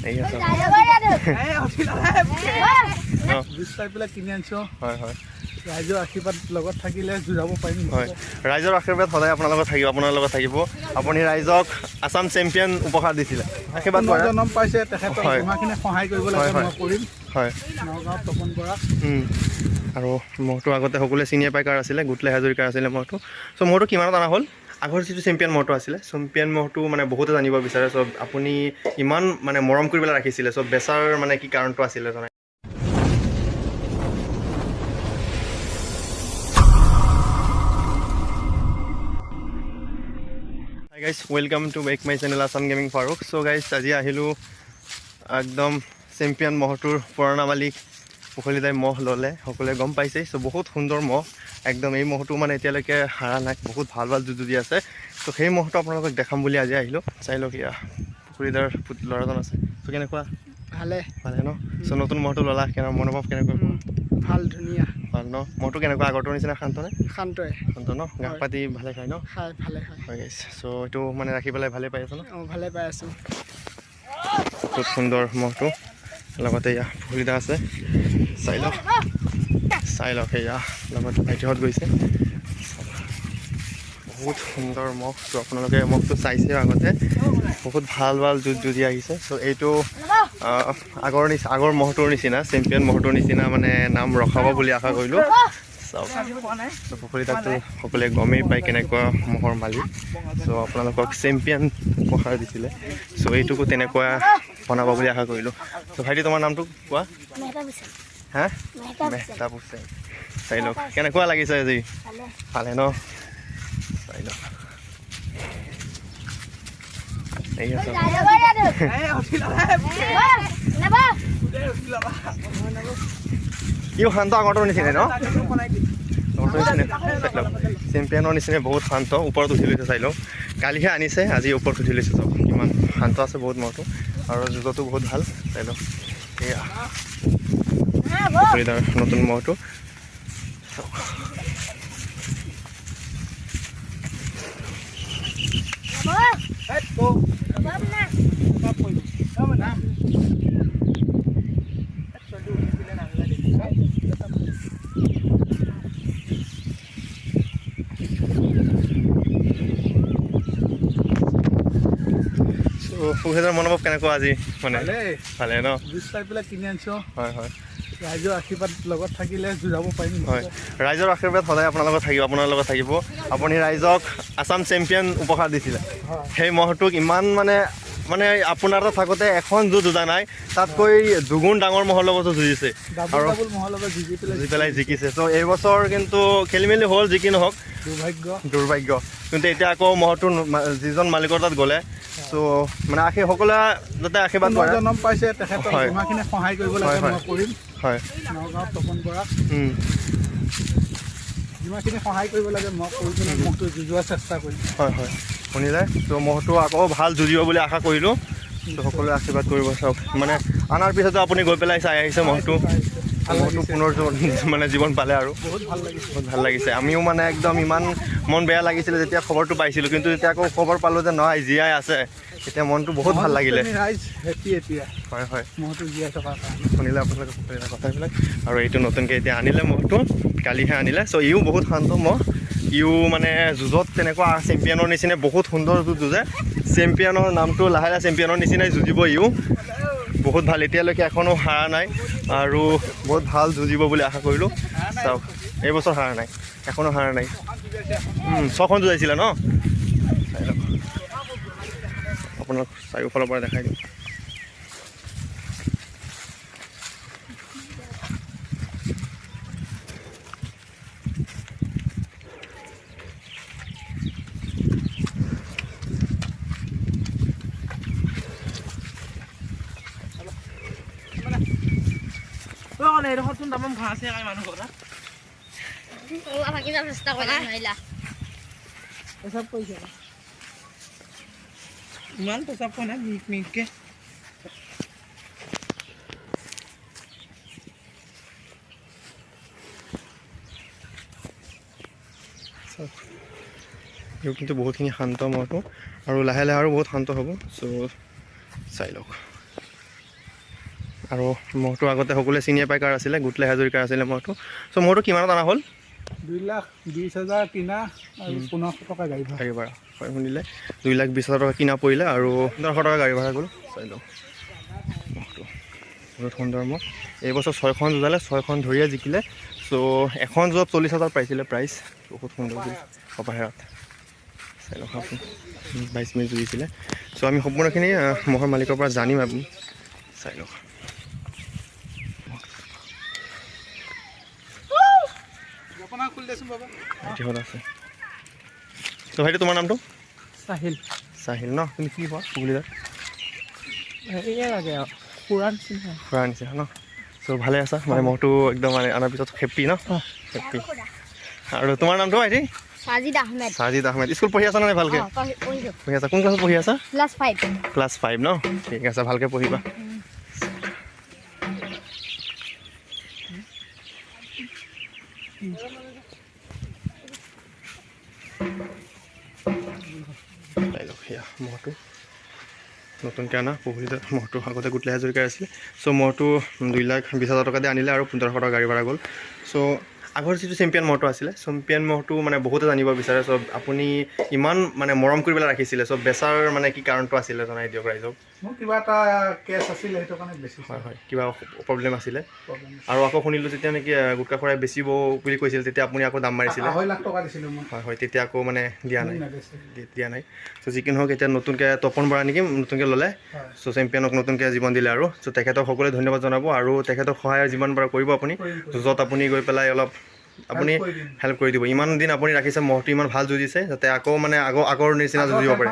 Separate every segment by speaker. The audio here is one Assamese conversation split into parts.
Speaker 1: এই আছে
Speaker 2: কিনি আনিছো
Speaker 1: হয় হয়
Speaker 2: ৰাইজৰ আশীৰ্বাদ লগত থাকিলে যুঁজাব পাৰিম
Speaker 1: হয় ৰাইজৰ আশীৰ্বাদ সদায় আপোনাৰ লগত থাকিব আপুনি ৰাইজক আছাম চেম্পিয়ন উপহাৰ দিছিলে আশীৰ্বাদ কৰে
Speaker 2: জনম পাইছে তেখেতক
Speaker 1: হয়।
Speaker 2: যিমানখিনি সহায় কৰিব লাগে
Speaker 1: হয়, হয়।
Speaker 2: মই কৰিম
Speaker 1: হয়
Speaker 2: নগাঁৱত তপন বৰা
Speaker 1: আৰু মহটো আগতে সকলোৱে চিনিয়ে পাই কাৰ আছিলে গোটলাই হাজৰিকাৰ আছিলে মহটো চ' মহটো কিমানত অনা হ'ল আগৰ যিটো চেম্পিয়ন মহটো আছিলে চেম্পিয়ন মহটো মানে বহুতে জানিব বিচাৰে চ' আপুনি ইমান মানে মৰম কৰি পেলাই ৰাখিছিলে চ' বেচাৰ মানে কি কাৰণটো আছিলে জনাই hi guys welcome to back my channel Assam gaming Faruk so' guys আজি আহিলোঁ একদম চেম্পিয়ন মহটোৰ পুৰণা মালিক পুখুৰীদাই মহ ল'লে সকলোৱে গম পাইছে চ' বহুত সুন্দৰ মহ একদম এই মহটো মানে এতিয়ালৈকে হাৰা নাই বহুত ভাল ভাল যুঁজুদি আছে ত' সেই মহটো আপোনালোকক দেখাম বুলি আজি আহিলোঁ চাই লওক ইয়া পুখুৰীদাৰ ল'ৰাজন আছে চ' কেনেকুৱা
Speaker 2: ভালে
Speaker 1: ভালে ন চ' নতুন মহটো ল'লা মনোভাৱ কেনেকুৱা
Speaker 2: ভাল ধুনীয়া
Speaker 1: ভাল ন মহটো কেনেকুৱা আগৰটোৰ নিচিনা শান্তনে
Speaker 2: শান্তই
Speaker 1: শান্ত ন ঘাঁহ পাতি ভালে খায় ন
Speaker 2: খাই ভালে খায়
Speaker 1: হয় গাইজ চ' এইটো মানে ৰাখি পেলাই ভালে পাই আছো ন
Speaker 2: অঁ ভালে পাই আছোঁ
Speaker 1: খুব সুন্দৰ মহটো লগতে এয়া পুখুৰীদা আছে চাই লওক এয়া লগত ভাইটিহঁত গৈছে বহুত সুন্দৰ মহ চ' আপোনালোকে মহটো চাইছে আগতে বহুত ভাল ভাল যুঁজি আহিছে চ' এইটো আগৰ মহটোৰ নিচিনা চেম্পিয়ন মহটোৰ নিচিনা মানে নাম ৰখাব বুলি আশা কৰিলোঁ চাওক পুখুৰীদাকটো সকলোৱে গমেই পায় কেনেকুৱা মহৰ মালিক চ' আপোনালোকক চেম্পিয়ন উপহাৰ দিছিলে চ' এইটোকো তেনেকুৱা বনাব বুলি আশা কৰিলোঁ চ' ভাইটি তোমাৰ নামটো কোৱা হা মেহতাব হুছেইন চাই লওক কেনেকুৱা লাগিছে আজি ভালে ন চাই লওক এই আছে ইও শান্ত আগৰটোৰ নিচিনাই ন চেম্পিয়নৰ নিচিনাই বহুত শান্ত ওপৰত উঠি লৈছে চাই লওক কালিহে আনিছে আজি ওপৰত উঠি লৈছে চাওক কিমান শান্ত আছে বহুত মহটো আৰু যুঁজতো বহুত ভাল চাই লওক এয়া পুখুৰীদাৰ নতুন মহটো পুখুৰীদাৰ মনোভাৱ কেনেকুৱা আজি মানে ভালে ন
Speaker 2: যুঁজ চাই পেলাই কিনি আনিছো
Speaker 1: হয় হয়
Speaker 2: ৰাইজৰ আশীৰ্বাদ লগত থাকিলে যুঁজাব পাৰিম
Speaker 1: হয় ৰাইজৰ আশীৰ্বাদ সদায় আপোনাৰ লগত থাকিব আপুনি ৰাইজক আছাম চেম্পিয়ন উপহাৰ দিছিলে সেই মহটোক ইমান মানে আপোনাৰ তাত থাকোঁতে এখন যুঁজা নাই তাতকৈ দুগুণ ডাঙৰ মহৰ লগতো যুঁজিছে আৰু জিকি পেলাই জিকিছে চ' এইবছৰ কিন্তু খেলি মেলি হ'ল যি কি নহওক দুৰ্ভাগ্য কিন্তু এতিয়া আকৌ মহটো যিজন মালিকৰ তাত গ'লে চ' মানে সকলোৱে যাতে আশীৰ্বাদ কৰে
Speaker 2: জনম পাইছে তেখেতক
Speaker 1: হয়।
Speaker 2: যিমানখিনি সহায় কৰিব লাগে
Speaker 1: হয়, হয়।
Speaker 2: মই কৰিম
Speaker 1: হয়
Speaker 2: নগাঁৱত তপন বৰা যিমানখিনি সহায় কৰিব লাগে মই কৰি পেলাই মহটো যুঁজোৱাৰ চেষ্টা কৰিম
Speaker 1: হয় হয় শুনিলে ত' মহটো আকৌ ভাল যুঁজিব বুলি আশা কৰিলোঁ ত' সকলোৱে আশীৰ্বাদ কৰিব চাওক মানে অনাৰ পিছতো আপুনি গৈ পেলাই চাই আহিছে মহটো পুনৰ মানে জীৱন পালে আৰু
Speaker 2: বহুত
Speaker 1: ভাল লাগিছে আমিও মানে একদম ইমান মন বেয়া লাগিছিলে যেতিয়া খবৰটো পাইছিলোঁ কিন্তু যেতিয়া আকৌ খবৰ পালোঁ যে নহয় জীয়াই আছে তেতিয়া মনটো বহুত ভাল লাগিলে
Speaker 2: ৰাইজ হেপী এতিয়া
Speaker 1: হয় হয়
Speaker 2: মহটো জীয়াই থকাৰ কাৰণে
Speaker 1: শুনিলে আপোনালোকে কথাবিলাক আৰু এইটো নতুনকৈ এতিয়া আনিলে মহটো কালিহে আনিলে চ' ইও বহুত শান্ত মহ ইও মানে যুঁজত তেনেকুৱা চেম্পিয়নৰ নিচিনাই বহুত সুন্দৰ যুঁজে চেম্পিয়নৰ নামটো লাহে লাহে চেম্পিয়নৰ নিচিনাই যুঁজিব ইও বহুত ভাল এতিয়ালৈকে এখনো হাৰা নাই আৰু বহুত ভাল যুঁজিব বুলি আশা কৰিলোঁ চাওক এইবছৰ হাৰা নাই এখনো হাৰা নাই 6খন যুঁজাইছিলে ন চাই লওক আপোনাক চাৰিওফালৰ পৰা দেখাই দিওঁ
Speaker 3: এইডোখৰচোন তামাম ঘাঁহ আছে মানুহ ঘৰ চেষ্টা কৰা পেচাব কৰিছে ইমান পেচাব কৰা নাই মিনিটকৈ
Speaker 1: ইও কিন্তু বহুতখিনি শান্ত মহটো আৰু লাহে লাহে আৰু বহুত শান্ত হ'ব চ' চাই লওক আৰু মহটো আগতে সকলোৱে চিনিয়ে পাই কাৰ আছিলে, গুটলে হাজৰিকাৰ আছিলে মহটো। চ' মহটো কিমানত অনা হ'ল?
Speaker 2: 2,20,000 কিনা আৰু 1500 টকা গাড়ী ভাড়া।
Speaker 1: গাড়ী ভাড়া হয়, শুনিলে 2,20,000 টকা কিনা পৰিলে আৰু 1500 টকা গাড়ী ভাড়া গ'ল। চাই লওঁ মহটো বহুত সুন্দৰ মহ। এইবছৰ 6খন যুঁজালে, 6খন ধৰিয়ে জিকিলে। চ' এখন যুঁজত 40,000 পাইছিলে প্ৰাইজ। বহুত সুন্দৰ অপাহেৰাত চাই লওক আপুনি 22 মিনিট যুঁজিছিলে। চ' আমি সম্পূৰ্ণখিনি মহৰ মালিকৰ পৰা জানিম। আপুনি চাই লওক
Speaker 2: আপোনাৰ খুলি দেচোন বাবা।
Speaker 1: কিহত আছে। ত' ভাইটি তোমাৰ নামটো?
Speaker 3: চাহিল
Speaker 1: চাহিল ন? তুমি কি পোৱা পুগুলিদাৰ?
Speaker 3: এয়া লাগে আৰু পুৰা নিচিনা।
Speaker 1: খুৰা নিচিনা ন? চ' ভালে আছা? মানে মহটো একদম মানে অনাৰ পিছত হেপ্পী ন? হেপ্পী। আৰু তোমাৰ নামটো ভাইটি?
Speaker 4: সাজিদ আহমেদ।
Speaker 1: সাজিদ আহমেদ। স্কুল পঢ়ি আছা নে ভালকৈ? পঢ়ি আছা। কোন ক্লাছত পঢ়ি আছা?
Speaker 4: ক্লাছ 5।
Speaker 1: ক্লাছ 5 ন? ঠিক আছে, ভালকৈ পঢ়িবা। চাই লওক সেয়া মহটো নতুনকৈ অনা পুখুৰীত। মহটো আগতে গুটলে হাজৰিকাৰ আছিলে। চ' মহটো 2,20,000 টকা দি আনিলে আৰু 1500 টকা গাড়ী ভাড়া গ'ল। চ' আগৰ যিটো চেম্পিয়ন মহটো আছিলে, চেম্পিয়ন মহটো মানে বহুতে জানিব বিচাৰে। চ' আপুনি ইমান মানে মৰম কৰি পেলাই ৰাখিছিলে, চ' বেচাৰ মানে কি কাৰণটো আছিলে জনাই দিয়ক ৰাইজক।
Speaker 2: মোৰ কিবা এটা কেছ আছিলে, সেইটো কাৰণে বেছি।
Speaker 1: হয় হয়, কিবা প্ৰব্লেম আছিলে।
Speaker 2: প্ৰব্লেম।
Speaker 1: আৰু আকৌ শুনিলোঁ যেতিয়া নেকি গুটকা খৰাই বেচিব বুলি কৈছিল, তেতিয়া আপুনি আকৌ দাম মাৰিছিলে।
Speaker 2: 2.5 লাখ টকা দিছিলোঁ মই।
Speaker 1: হয় হয়, তেতিয়া আকৌ মানে দিয়া নাই।
Speaker 2: নেবেচে।
Speaker 1: দিয়া নাই। চ' যি কি নহওক, এতিয়া নতুনকৈ তপন বৰা নেকি নতুনকৈ ল'লে।
Speaker 2: হয়।
Speaker 1: চ' চেম্পিয়নক নতুনকৈ জীৱন দিলে আৰু। চ' তেখেতক সকলোৱে ধন্যবাদ জনাব আৰু তেখেতক সহায় যিমান পাৰে কৰিব আপুনি। য'ত আপুনি গৈ পেলাই অলপ আপুনি হেল্প কৰি দিব। ইমান দিন আপুনি ৰাখিছে, মহটো ইমান ভাল যুঁজিছে, যাতে আকৌ মানে আগৰ নিচিনা যুঁজিব পাৰে,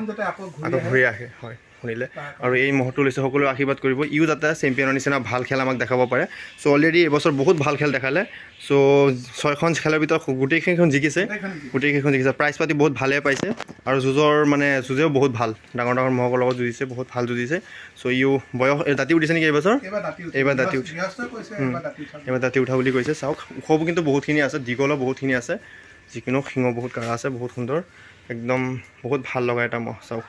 Speaker 1: আকৌ ঘূৰি আহে। হয় শুনিলে। আৰু এই মহটো লৈছে, সকলোৱে আশীৰ্বাদ কৰিব, ইও যাতে চেম্পিয়নৰ নিচিনা ভাল খেল আমাক দেখাব পাৰে। চ' অলৰেডি এইবছৰ বহুত ভাল খেল দেখালে। চ' 6খন খেলৰ ভিতৰত গোটেইকেইখন জিকিছে, গোটেইকেইখন জিকিছে। প্ৰাইজ পাতি বহুত ভালেই পাইছে আৰু যুঁজেও বহুত ভাল, ডাঙৰ ডাঙৰ মহকৰ লগত যুঁজিছে, বহুত ভাল যুঁজিছে। চ' ইও বয়স দাঁতি উঠিছে নেকি এইবছৰ? এইবাৰ দাঁতি উঠি এইবাৰ দাঁতি উঠা বুলি কৈছে। চাওক ওখবোৰ কিন্তু বহুতখিনি আছে, দীঘলো বহুতখিনি আছে, যিকোনো শিঙো বহুত কাঢ়া আছে, বহুত সুন্দৰ, একদম বহুত ভাল লগা এটা মহ। চাওক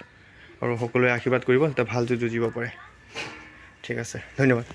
Speaker 1: আৰু সকলোৱে আশীৰ্বাদ কৰিব যাতে ভাল যুঁজিব পাৰে। ঠিক আছে, ধন্যবাদ।